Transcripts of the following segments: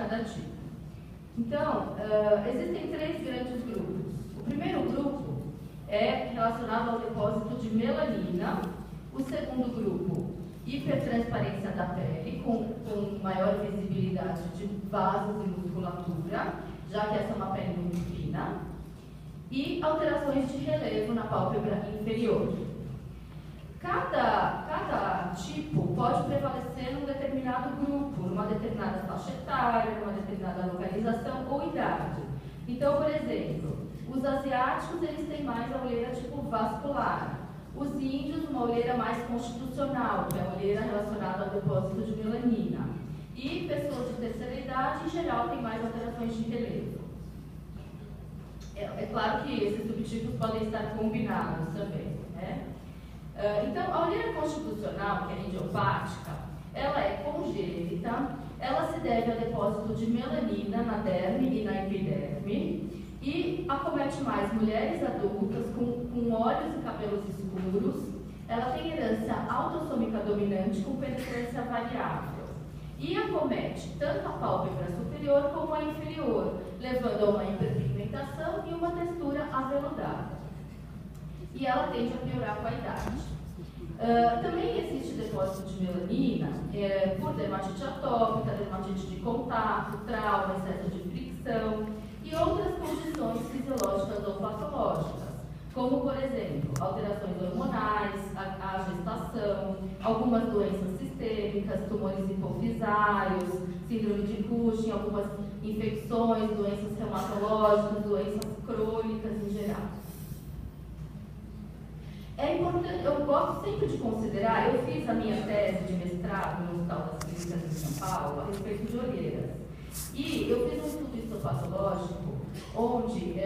cada tipo. Então, existem 3 grandes grupos. O primeiro grupo é relacionado ao depósito de melanina. O segundo grupo, hipertransparência da pele, com maior visibilidade de vasos e musculatura, já que essa é uma pele muito fina. E alterações de relevo na pálpebra inferior. Cada tipo pode prevalecer num determinado grupo, numa determinada faixa etária, numa determinada localização ou idade. Então, por exemplo, os asiáticos eles têm mais a olheira tipo vascular. Os índios, uma olheira mais constitucional, que é a olheira relacionada ao depósito de melanina. E pessoas de terceira idade, em geral, têm mais alterações de relevo. É claro que esses subtipos podem estar combinados também, né? Então, a olheira constitucional, que é idiopática, ela é congênita, ela se deve ao depósito de melanina na derme e na epiderme e acomete mais mulheres adultas com olhos e cabelos escuros. Ela tem herança autossômica dominante com penetrância variável e acomete tanto a pálpebra superior como a inferior, levando a uma hiperpigmentação e uma textura aveludada. E ela tende a piorar com a idade. Também existe depósito de melanina por dermatite atópica, dermatite de contato, trauma, excesso de fricção e outras condições fisiológicas ou patológicas, como, por exemplo, alterações hormonais, a gestação, algumas doenças sistêmicas, tumores hipofisários, síndrome de Cushing, algumas infecções, doenças reumatológicas, doenças crônicas em geral. É importante, eu gosto sempre de considerar, eu fiz a minha tese de mestrado no Hospital das Clínicas de São Paulo a respeito de olheiras. E eu fiz um estudo histopatológico onde,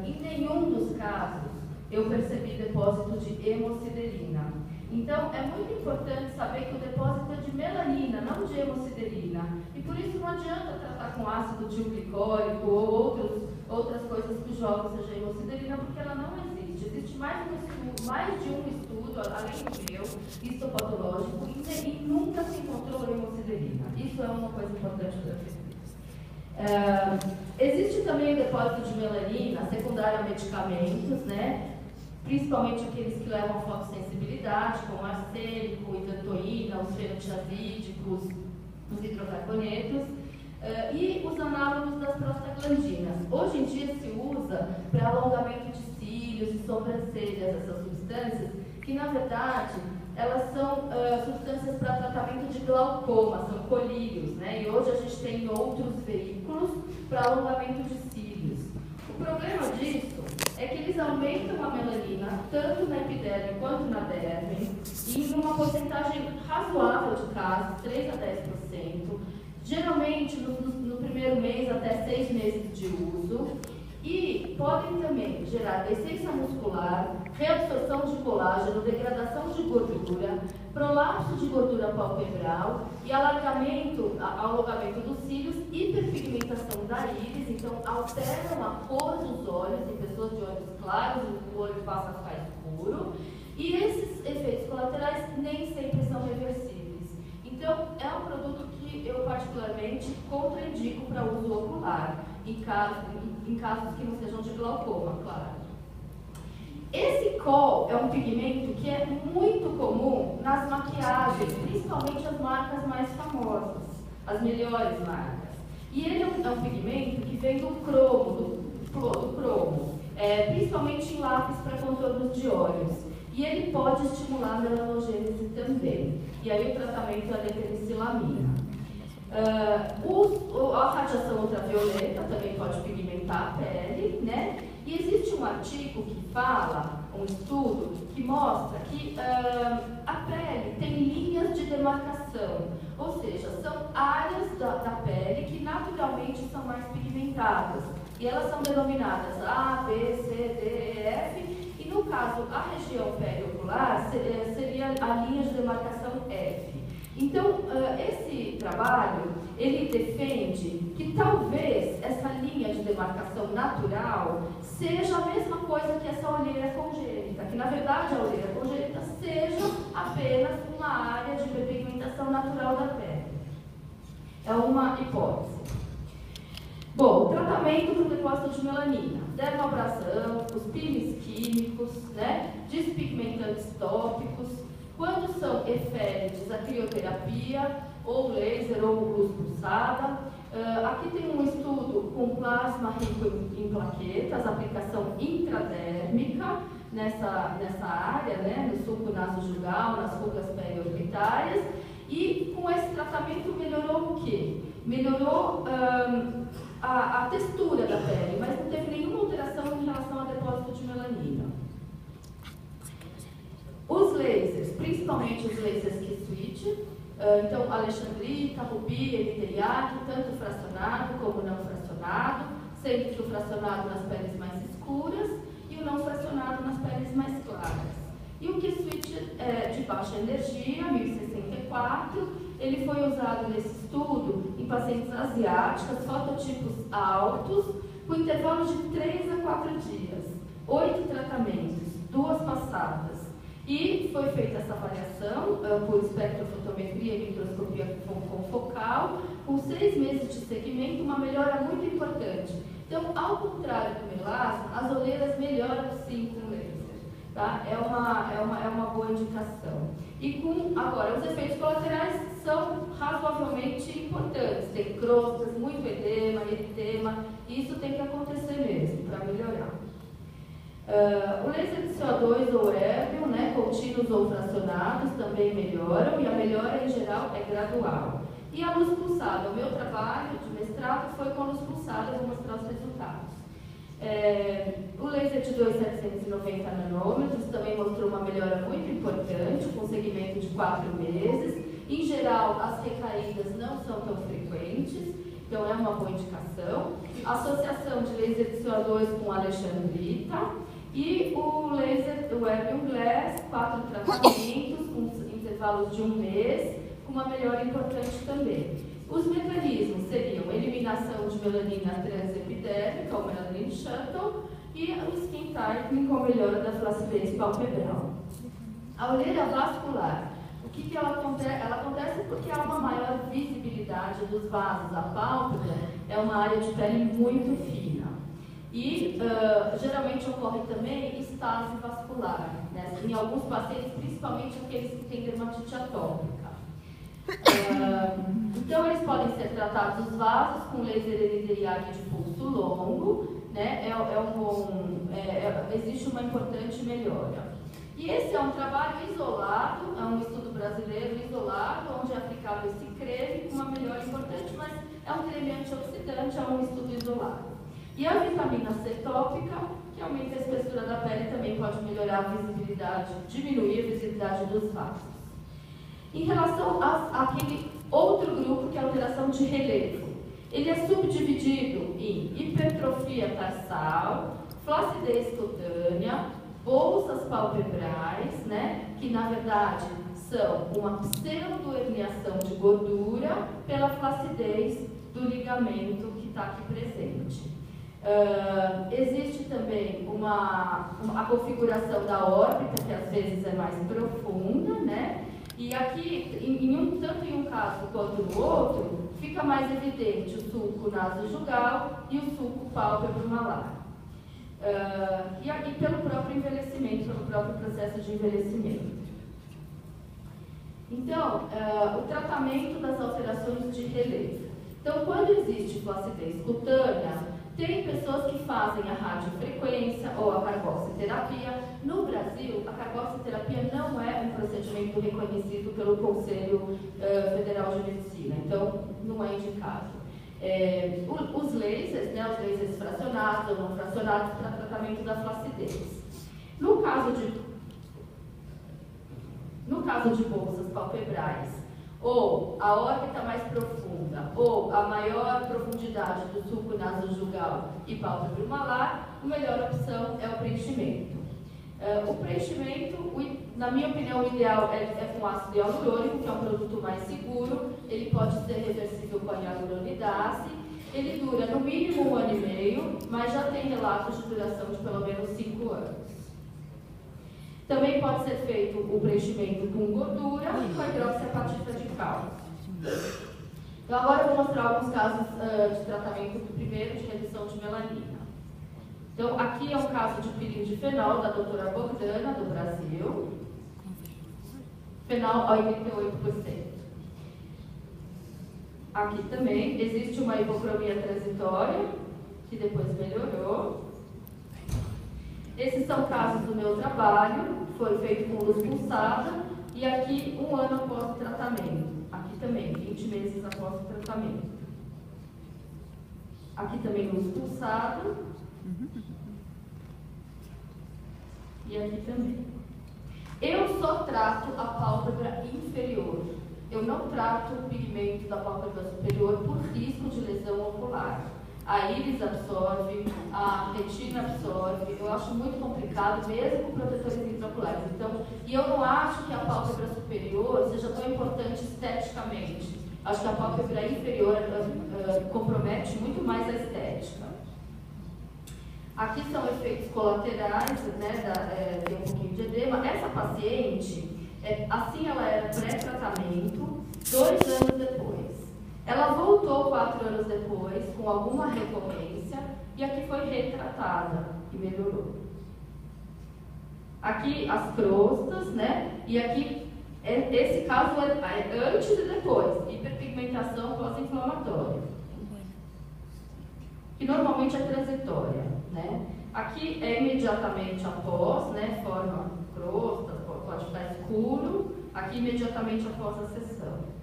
em nenhum dos casos, eu percebi depósito de hemosiderina. Então, é muito importante saber que o depósito é de melanina, não de hemosiderina. E por isso não adianta tratar com ácido tilglicólico ou outras coisas cujo alvo seja hemosiderina, porque ela não existe. Existe mais de um estudo, além do meu, histopatológico, e nunca se encontrou hemosiderina. Isso é uma coisa importante para ver. Existe também o depósito de melanina secundário a medicamentos, né? Principalmente aqueles que levam a fotossensibilidade, como arsênico, hidantoína, os fenotiazídicos, os hidrocarbonetos, e os análogos das prostaglandinas. Hoje em dia se usa para alongamento de cílios e sobrancelhas essas substâncias, que na verdade elas são substâncias para tratamento de glaucoma, são colírios, né? E hoje a gente tem outros veículos para alongamento de cílios. O problema disso é que eles aumentam a melanina tanto na epiderme quanto na derme, em uma porcentagem razoável de casos, 3 a 10%, geralmente no primeiro mês até 6 meses de uso, e podem também gerar descência muscular, reabsorção de colágeno, degradação de gordura, prolapso de gordura palpebral e alongamento dos cílios, hiperpigmentação da íris, então alteram a cor dos olhos, em pessoas de olhos claros, o olho passa a ficar escuro, e esses efeitos colaterais nem sempre são reversíveis. Então, é um produto que eu particularmente contraindico para uso ocular, em casos que não sejam de glaucoma, claro. Esse col é um pigmento que é muito comum nas maquiagens, principalmente as marcas mais famosas, as melhores marcas. E ele é um pigmento que vem do cromo, do cromo, principalmente em lápis para contornos de olhos. E ele pode estimular a melanogênese também. E aí o tratamento é a lepenicilamina. A radiação ultravioleta também pode pigmentar a pele, né? E existe um artigo que fala, um estudo, que mostra que a pele tem linhas de demarcação, ou seja, são áreas da pele que naturalmente são mais pigmentadas. E elas são denominadas A, B, C, D, E, F, e no caso, a região periocular seria a linha de demarcação F. Então, esse trabalho, ele defende que talvez essa linha de demarcação natural seja a mesma coisa que essa olheira congênita, que na verdade a olheira congênita seja apenas uma área de hiperpigmentação natural da pele. É uma hipótese. tratamento para o depósito de melanina: dermabrasão, os pins químicos, né, despigmentantes tópicos. Quando são efêmides, a crioterapia, ou laser, ou luz pulsada. Aqui tem um estudo com plasma rico em plaquetas, aplicação intradérmica nessa área, né, no sulco nasojugal, nas rugas periorbitárias. E com esse tratamento melhorou o quê? Melhorou a textura da pele, mas não teve nenhuma alteração em relação ao depósito de melanina. Os lasers, principalmente os lasers Q-switch, então alexandrita, rubi, eritreato, tanto fracionado como não fracionado, sendo que o fracionado nas peles mais escuras e o não fracionado nas peles mais claras. E o Q-switch de baixa energia, 1064, ele foi usado nesse estudo em pacientes asiáticas, fototipos altos, com intervalos de 3 a 4 dias, 8 tratamentos, 2 passadas. E foi feita essa avaliação por espectrofotometria e microscopia confocal, com 6 meses de seguimento, uma melhora muito importante. Então, ao contrário do melasma, as olheiras melhoram sim com laser. Tá? É uma boa indicação. E agora, os efeitos colaterais são razoavelmente importantes. Tem crostas, muito edema, eritema, e isso tem que acontecer mesmo para melhorar. O laser de CO2 ou erbium, né, contínuos ou fracionados, também melhoram, e a melhora em geral é gradual. E a luz pulsada, o meu trabalho de mestrado foi com a luz pulsada, eu vou mostrar os resultados. O laser de 2,790 nanômetros também mostrou uma melhora muito importante, com segmento de 4 meses. Em geral, as recaídas não são tão frequentes, então é uma boa indicação. Associação de laser de CO2 com alexandrita. E o laser do Erbium Glass, 4 tratamentos, com intervalos de 1 mês, com uma melhora importante também. Os mecanismos seriam eliminação de melanina transepidérmica, ou melanin shuttle, e o skin tightening com melhora da flacidez palpebral. A olheira vascular, o que ela acontece? Ela acontece porque há uma maior visibilidade dos vasos. A pálpebra é uma área de pele muito fina. E geralmente ocorre também estase vascular, né? Em alguns pacientes, principalmente aqueles que têm dermatite atópica. Então, eles podem ser tratados os vasos com laser eriteriário de pulso longo, né? Existe uma importante melhora. E esse é um trabalho isolado, é um estudo brasileiro isolado, onde é aplicado esse creme com uma melhora importante, mas é um creme antioxidante, é um estudo isolado. E a vitamina C tópica, que aumenta a espessura da pele, também pode melhorar a visibilidade, diminuir a visibilidade dos vasos. Em relação àquele outro grupo, que é a alteração de relevo, ele é subdividido em hipertrofia tarsal, flacidez cutânea, bolsas palpebrais, né, que na verdade são uma pseudoherniação de gordura pela flacidez do ligamento que está aqui presente. Existe também a configuração da órbita, que às vezes é mais profunda, né? E aqui, tanto em um caso quanto no outro, fica mais evidente o sulco nasojugal e o sulco pálpebro-malar. E pelo próprio envelhecimento, pelo próprio processo de envelhecimento. Então, o tratamento das alterações de relevo. Então, quando existe flacidez cutânea, tem pessoas que fazem a radiofrequência ou a carboxiterapia. No Brasil, a carboxiterapia não é um procedimento reconhecido pelo Conselho Federal de Medicina, então não é indicado. Os lasers, né, os lasers fracionados ou não fracionados para tratamento da flacidez. No caso de bolsas palpebrais, ou a órbita mais profunda, ou a maior profundidade do sulco nasojugal e pálpebro malar, a melhor opção é o preenchimento. O preenchimento, na minha opinião, o ideal é com ácido hialurônico, que é um produto mais seguro. Ele pode ser reversível com a hialuronidase. Ele dura no mínimo 1 ano e meio, mas já tem relatos de duração de pelo menos 5 anos. Também pode ser feito o preenchimento com gordura e com a hidroxiapatita de cálcio. Então agora eu vou mostrar alguns casos de tratamento do primeiro de redução de melanina. Então aqui é um caso de pirindifenol da doutora Bogdana, do Brasil. Fenol 88%. Aqui também existe uma hipocromia transitória, que depois melhorou. Esses são casos do meu trabalho, foi feito com luz pulsada, e aqui 1 ano após o tratamento. Aqui também, 20 meses após o tratamento. Aqui também luz pulsada. E aqui também. Eu só trato a pálpebra inferior. Eu não trato o pigmento da pálpebra superior por risco de lesão ocular. A íris absorve, a retina absorve. Eu acho muito complicado, mesmo com protetores intraoculares. Então, e eu não acho que a pálpebra superior seja tão importante esteticamente. Acho que a pálpebra inferior compromete muito mais a estética. Aqui são efeitos colaterais, né, tem um pouquinho de edema. Essa paciente, assim ela era pré-tratamento, 2 anos depois. Ela voltou 4 anos depois, com alguma recorrência, e aqui foi retratada e melhorou. Aqui as crostas, né? E aqui, esse caso é antes e depois, hiperpigmentação pós-inflamatória, que normalmente é transitória, né? Aqui é imediatamente após, né? Forma crosta, pode ficar escuro, aqui imediatamente após a sessão.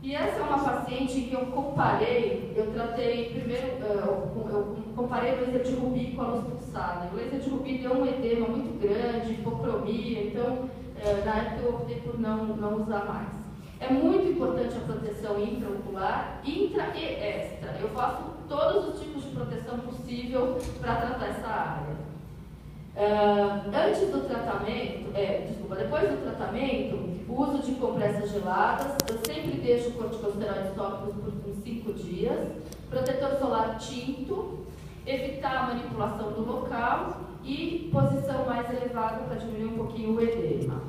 E essa é uma paciente que eu comparei, eu tratei primeiro, eu comparei o laser de Rubi com a luz pulsada. O laser de Rubi deu um edema muito grande, hipocromia, então na época eu optei por não usar mais. É muito importante a proteção intraocular, intra e extra. Eu faço todos os tipos de proteção possível para tratar essa área. Antes do tratamento, depois do tratamento, o uso de compressas geladas, eu sempre deixo corticosteroides tópicos por uns 5 dias, protetor solar tinto, evitar a manipulação do local e posição mais elevada para diminuir um pouquinho o edema.